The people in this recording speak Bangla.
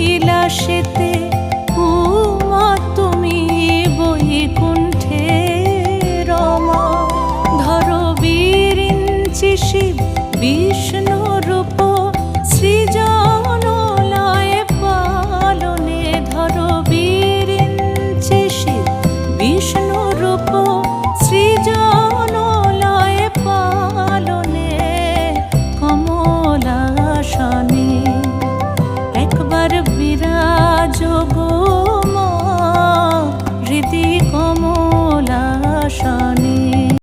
বিলাসেতে উমা তুমি বৈকুণ্ঠে রমা। ধরো বিরিঞ্চি শিব বিষ্ণু রূপ সৃজন লয় পালনে। ধরো বিরিঞ্চি শিব বিষ্ণু রূপ